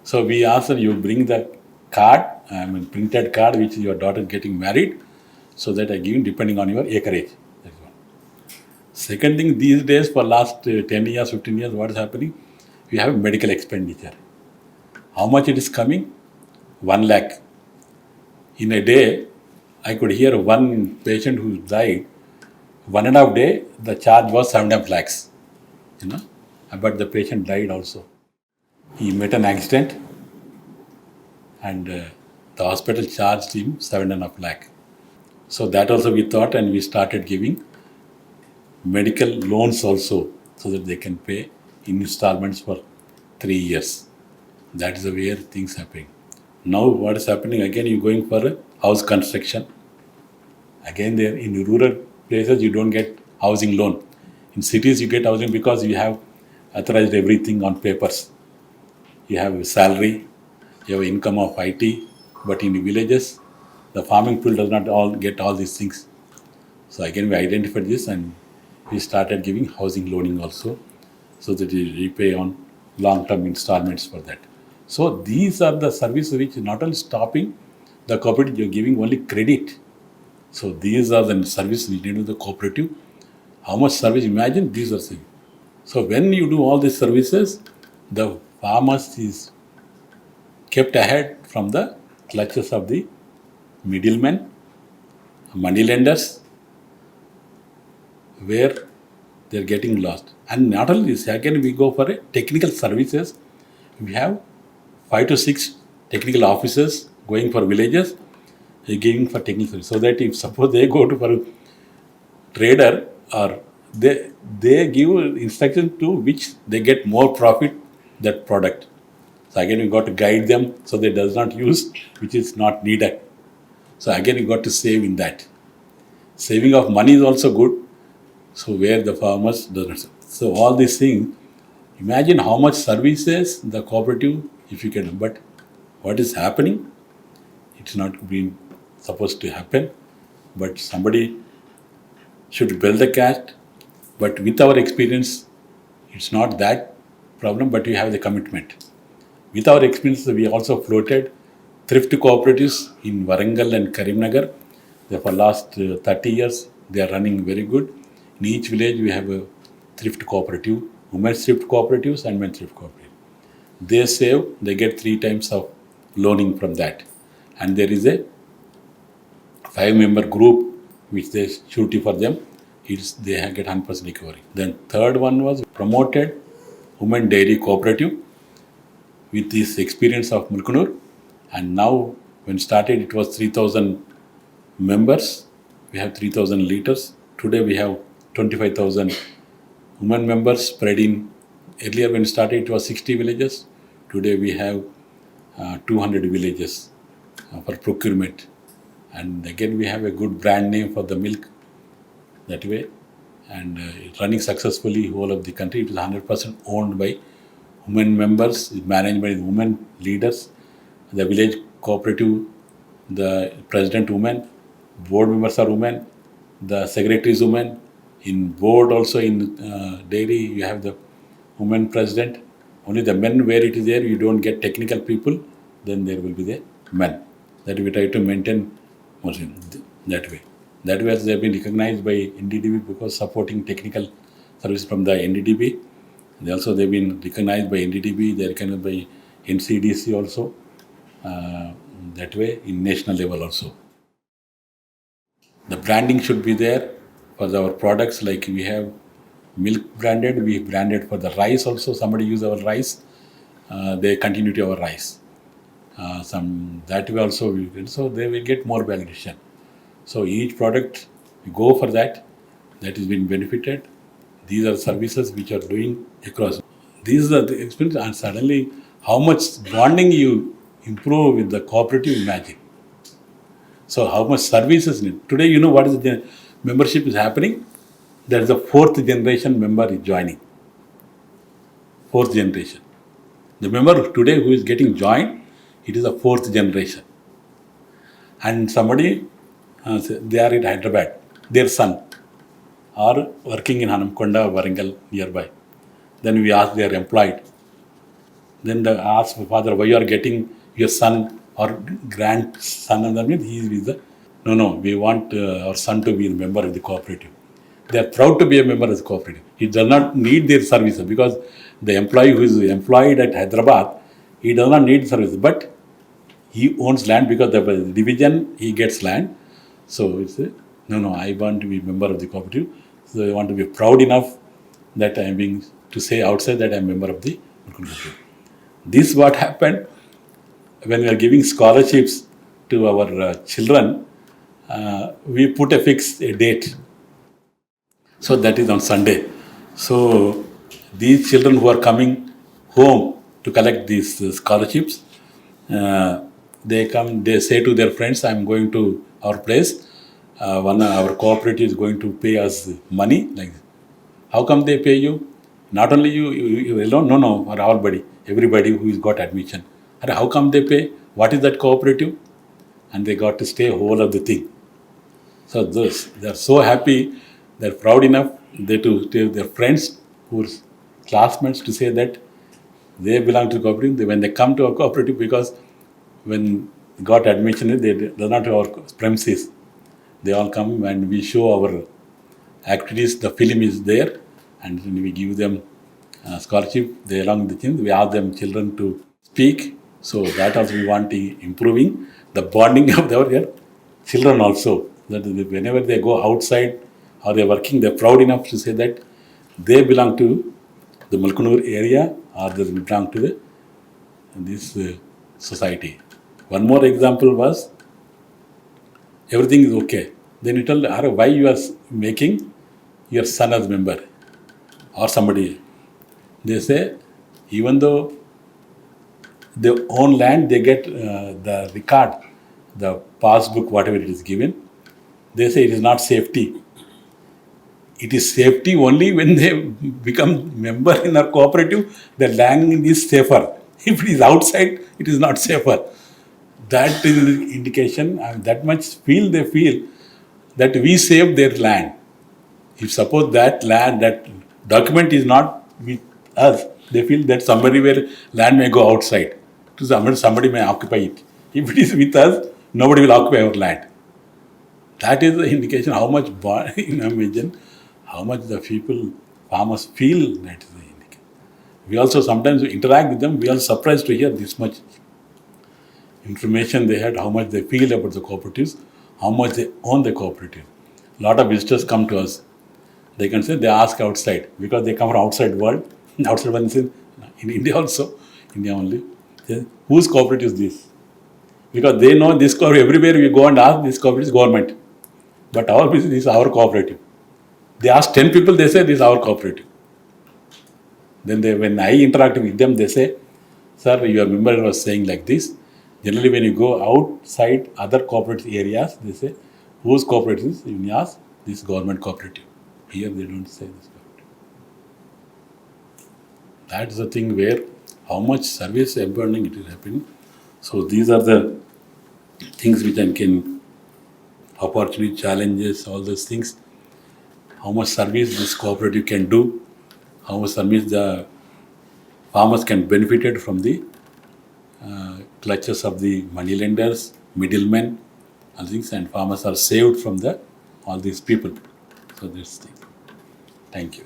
So we asked her, you bring the card, printed card, which your daughter is getting married, so that I give depending on your acreage. That's one. Second thing, these days for last 10 years, 15 years, what is happening? We have medical expenditure. How much it is coming? 1 lakh. In a day, I could hear one patient who died, 1.5 day, the charge was 7.5 lakhs. But the patient died also. He met an accident and the hospital charged him 7.5 lakh. So that also we thought, and we started giving medical loans also so that they can pay in installments for 3 years. That is the way things happening. Now what is happening, again you going for a house construction. Again there in rural places you don't get housing loan. In cities you get housing because you have authorized everything on papers. You have a salary, you have income of IT, but in the villages, the farming field does not all get all these things. So again we identified this and we started giving housing loaning also, so that you repay on long-term installments for that. So these are the services which is not only stopping the cooperative, you're giving only credit. So these are the services we need to the cooperative. How much service? Imagine these are things. So when you do all these services, the farmers is kept ahead from the clutches of the middlemen, money lenders, where they're getting lost. And not only this, again we go for a technical services. We have 5 to 6 technical officers going for villages, giving for technical service. So that if suppose they go to for a trader, or they give instruction to which they get more profit that product. So again you got to guide them so they does not use which is not needed. So again you got to save in that. Saving of money is also good. So where the farmers does not. So all these things, imagine how much services the cooperative, if you can, but what is happening? It's not been supposed to happen, but somebody should build the caste. But with our experience, it's not that problem, but we have the commitment. With our experience, we also floated thrift cooperatives in Warangal and Karimnagar. For last 30 years, they are running very good. In each village, we have a thrift cooperative, women's thrift cooperatives and men's thrift cooperative. They save, they get 3 times of loaning from that. And there is a 5-member group which they surety for them. They get 100% recovery. Then third one was promoted women dairy cooperative with this experience of Mulkanoor. And now when started it was 3,000 members. We have 3,000 liters. Today we have 25,000 women members spread in. Earlier when started it was 60 villages. Today we have 200 villages for procurement. And again we have a good brand name for the milk that way, and running successfully whole of the country. It is 100% owned by women members, managed by women leaders, the village cooperative, the president women, board members are women, the secretary is women, In board also, in dairy, you have the women president. Only the men where it is there, you don't get technical people, then there will be the men. That we try to maintain mostly that way. That way they have been recognized by NDDB because supporting technical service from the NDDB. They've been recognized by NDDB, they're recognized by NCDC also. That way in national level also. The branding should be there for our products, like we have milk branded, we branded for the rice also. Somebody use our rice, they continue to our rice. Some that way also we will, so they will get more validation. So each product we go for that. That is being benefited. These are services which are doing across. These are the experience, and suddenly how much bonding you improve with the cooperative, imagine. So how much services need. Today, you know what is the membership is happening? There is a fourth generation member is joining. Fourth generation. The member today who is getting joined, it is a fourth generation. And somebody, they are in Hyderabad, their son are working in Hanumakonda, Warangal nearby. Then we ask, they are employed. Then they ask father, why you are getting your son or grandson? And that means he is the, no, we want our son to be a member of the cooperative. They are proud to be a member of the cooperative. He does not need their services because the employee who is employed at Hyderabad, he does not need services, but he owns land because the division, he gets land. So it's a, no, I want to be a member of the cooperative. So I want to be proud enough that I am being, to say outside that I am a member of the cooperative. This what happened when we are giving scholarships to our children, we put a fixed date. So that is on Sunday. So these children who are coming home to collect these scholarships, they come, they say to their friends, I'm going to our place. Our cooperative is going to pay us money. Like, how come they pay you? Not only you alone, no, or everybody who has got admission. And how come they pay? What is that cooperative? And they got to stay whole of the thing. So they are so happy, they're proud enough they to tell their friends who are classmates to say that they belong to cooperative. When they come to a cooperative, because when got admission, they do not have our premises. They all come and we show our activities. The film is there, and we give them scholarship. They along with the things, we ask them children to speak. So that also we want to improving the bonding of our children also. That whenever they go outside or they're working, they're proud enough to say that they belong to the Mulkanoor area or they belong to this society. One more example was, everything is okay. Then you tell, why you are making your son as member or somebody. They say, even though they own land, they get the record, the passbook, whatever it is given. They say it is not safety. It is safety only when they become member in our cooperative, the land is safer. If it is outside, it is not safer. That is an indication, and that much they feel that we save their land. If suppose that land, that document is not with us, they feel that somebody where land may go outside. To somebody may occupy it. If it is with us, nobody will occupy our land. That is the indication how much, imagine how much the people, farmers feel. That is the indication. We also sometimes interact with them, we are surprised to hear this much information they had, how much they feel about the cooperatives, how much they own the cooperative. A lot of visitors come to us. They can say, they ask outside, because they come from outside world. Outside one is in India also, India only. Say, whose cooperative is this? Because they know this cooperative, everywhere we go and ask, this cooperative is government. But our business is our cooperative. They ask 10 people, they say this is our cooperative. Then when I interact with them, they say, sir, your member was saying like this. Generally, when you go outside other cooperative areas, they say, whose cooperative is? You ask, this government cooperative. Here they don't say this cooperative. That is the thing where how much service empowering it is happening. So these are the things which can opportunity, challenges, all those things. how much service this cooperative can do, how much service the farmers can benefit from the clutches of the money lenders, middlemen, and things, and farmers are saved from the all these people. So that's the thing. Thank you.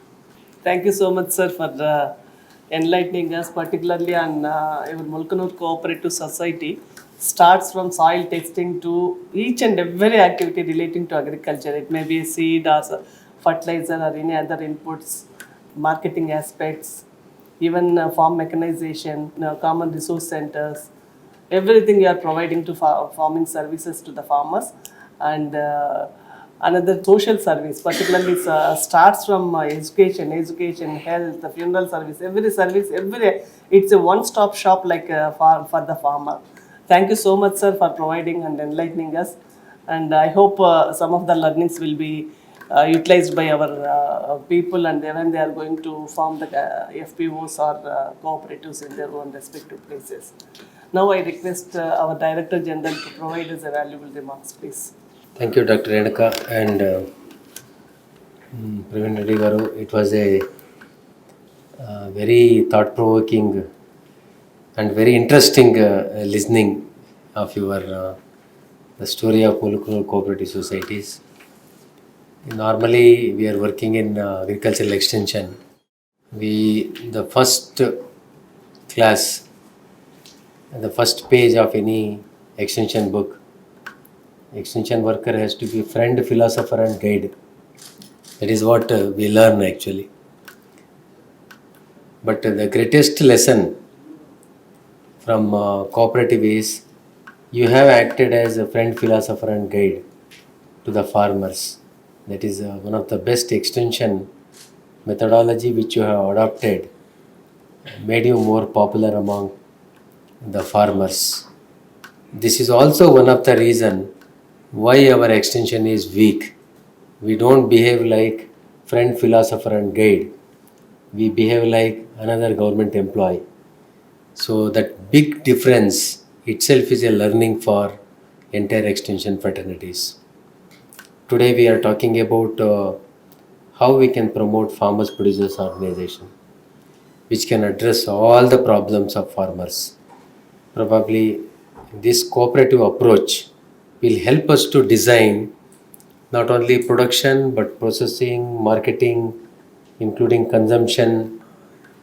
Thank you so much, sir, for enlightening us, particularly on your Mulkanoor Cooperative Society. Starts from soil testing to each and every activity relating to agriculture. It may be a seed or fertilizer or any other inputs, marketing aspects, even farm mechanization, common resource centers, everything you are providing to farming services to the farmers. And another social service, particularly starts from education, health, the funeral service, every it's a one-stop shop like for the farmer. Thank you so much, sir, for providing and enlightening us. And I hope some of the learnings will be utilized by our people, and when they are going to form the FPOs or cooperatives in their own respective places. Now I request our Director General to provide us a valuable remarks, please. Thank you, Dr. Renaka and Praveen Reddy garu. It was a very thought-provoking and very interesting listening of your the story of Mulkanoor cooperative societies. Normally, we are working in agricultural extension. The first class, the first page of any extension book, extension worker has to be friend, philosopher, and guide. That is what we learn actually. But the greatest lesson from cooperative is you have acted as a friend, philosopher, and guide to the farmers. That is one of the best extension methodology which you have adopted, made you more popular among the farmers. This is also one of the reason why our extension is weak. We don't behave like friend, philosopher, and guide. We behave like another government employee. So that big difference itself is a learning for entire extension fraternities. Today we are talking about how we can promote farmers producers organization, which can address all the problems of farmers. Probably this cooperative approach will help us to design not only production but processing, marketing, including consumption,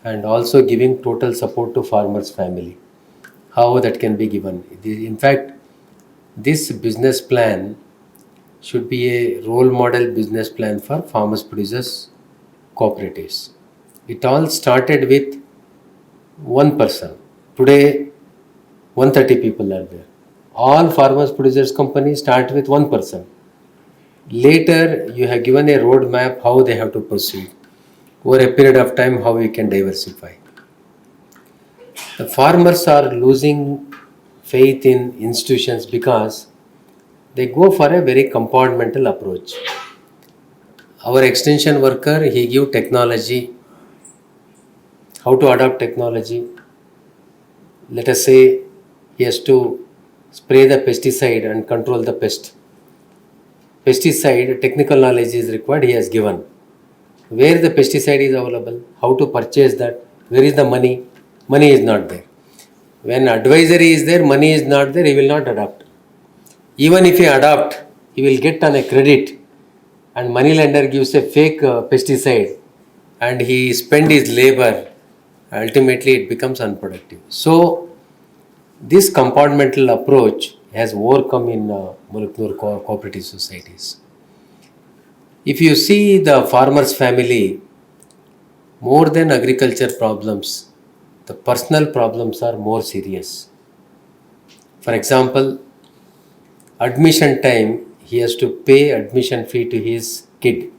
and also giving total support to farmers' family. How that can be given. In fact, this business plan should be a role model business plan for farmers producers cooperatives. It all started with one person. Today 130 people are there. All farmers producers companies start with one person. Later you have given a roadmap how they have to proceed. Over a period of time how we can diversify. The farmers are losing faith in institutions because they go for a very compartmental approach. Our extension worker, he give technology, how to adopt technology. Let us say he has to spray the pesticide and control the pest. Pesticide, technical knowledge is required, he has given. Where the pesticide is available, how to purchase that, where is the money? Money is not there. When advisory is there, money is not there, he will not adopt. Even if he adopt, he will get on a credit, and money lender gives a fake pesticide and he spend his labor, ultimately it becomes unproductive. So this compartmental approach has overcome in Mulkanoor cooperative societies. If you see the farmer's family, more than agriculture problems, the personal problems are more serious. For example, admission time, he has to pay admission fee to his kid.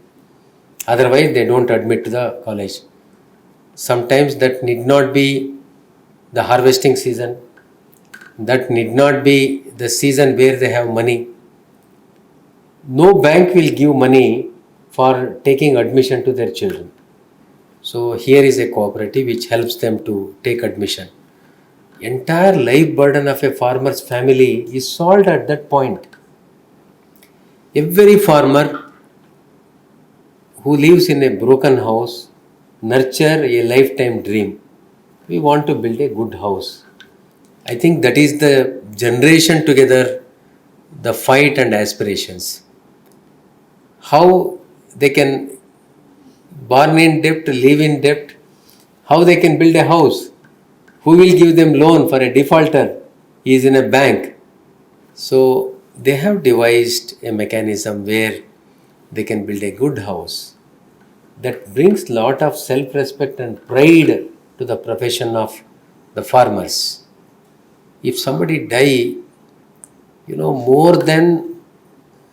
Otherwise, they don't admit to the college. Sometimes that need not be the harvesting season. That need not be the season where they have money. No bank will give money for taking admission to their children. So here is a cooperative which helps them to take admission. Entire life burden of a farmer's family is solved at that point. Every farmer who lives in a broken house nurture a lifetime dream. We want to build a good house. I think that is the generation together, the fight and aspirations. How they can born in debt, live in debt, how they can build a house, who will give them loan for a defaulter, he is in a bank. So they have devised a mechanism where they can build a good house that brings lot of self-respect and pride to the profession of the farmers. If somebody die, more than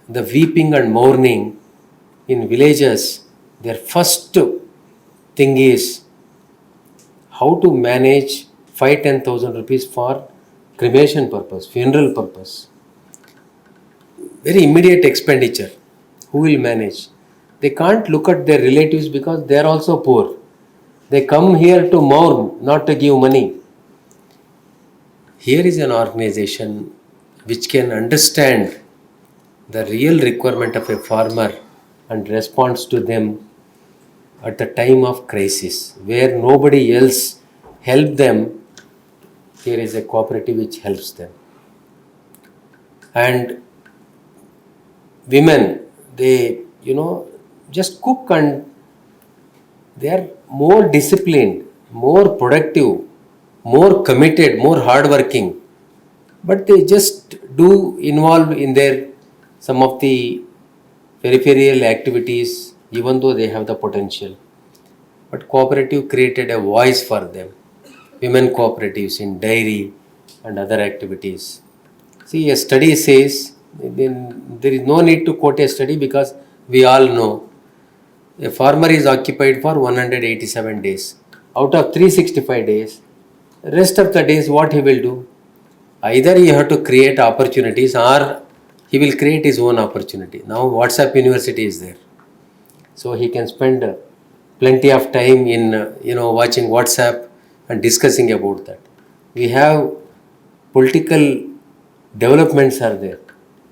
the weeping and mourning in villages, their first thing is how to manage 5-10,000 rupees for cremation purpose, funeral purpose. Very immediate expenditure. Who will manage? They can't look at their relatives because they are also poor. They come here to mourn, not to give money. Here is an organization which can understand the real requirement of a farmer and responds to them at the time of crisis where nobody else help them. Here is a cooperative which helps them. And women, they just cook, and they are more disciplined, more productive, more committed, more hardworking, but they just do involve in their some of the peripheral activities even though they have the potential. But cooperative created a voice for them. Women cooperatives in dairy and other activities. See, a study says, then there is no need to quote a study because we all know a farmer is occupied for 187 days. Out of 365 days, rest of the days what he will do? Either he have to create opportunities or he will create his own opportunity. Now WhatsApp University is there. So he can spend plenty of time in watching WhatsApp and discussing about that. We have political developments are there.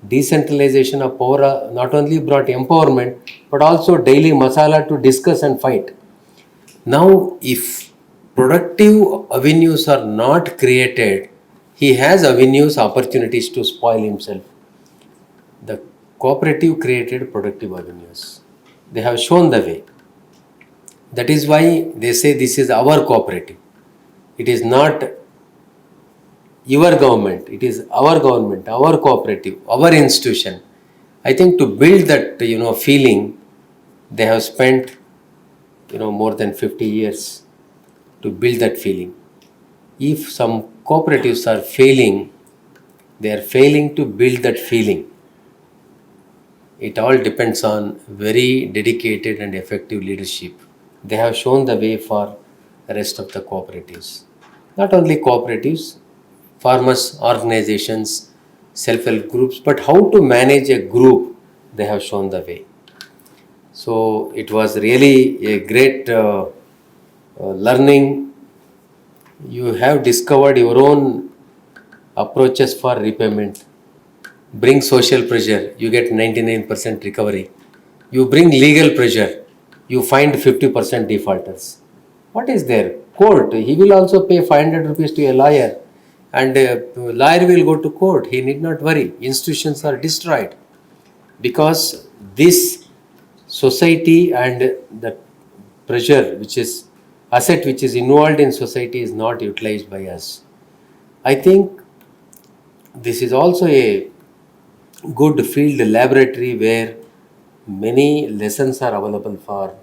Decentralization of power not only brought empowerment but also daily masala to discuss and fight. Now if productive avenues are not created, he has avenues, opportunities to spoil himself. The cooperative created productive avenues. They have shown the way. That is why they say this is our cooperative. It is not your government, it is our government, our cooperative, our institution. I think to build that feeling, they have spent more than 50 years to build that feeling. If some cooperatives are failing, they are failing to build that feeling. It all depends on very dedicated and effective leadership. They have shown the way for the rest of the cooperatives. Not only cooperatives, farmers, organizations, self-help groups, but how to manage a group, they have shown the way. So it was really a great learning. You have discovered your own approaches for repayment. Bring social pressure, you get 99% recovery. You bring legal pressure, you find 50% defaulters. What is there? Court, he will also pay 500 rupees to a lawyer, and a lawyer will go to court. He need not worry. Institutions are destroyed because this society and the pressure, which is asset which is involved in society, is not utilized by us. I think this is also a good field laboratory where many lessons are available for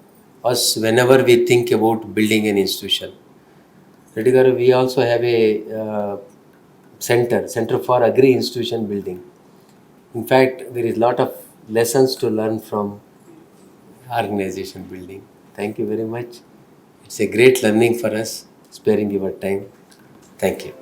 us whenever we think about building an institution. Reddy garu, we also have a center for agri institution building. In fact, there is a lot of lessons to learn from organization building. Thank you very much. It's a great learning for us, sparing your time. Thank you.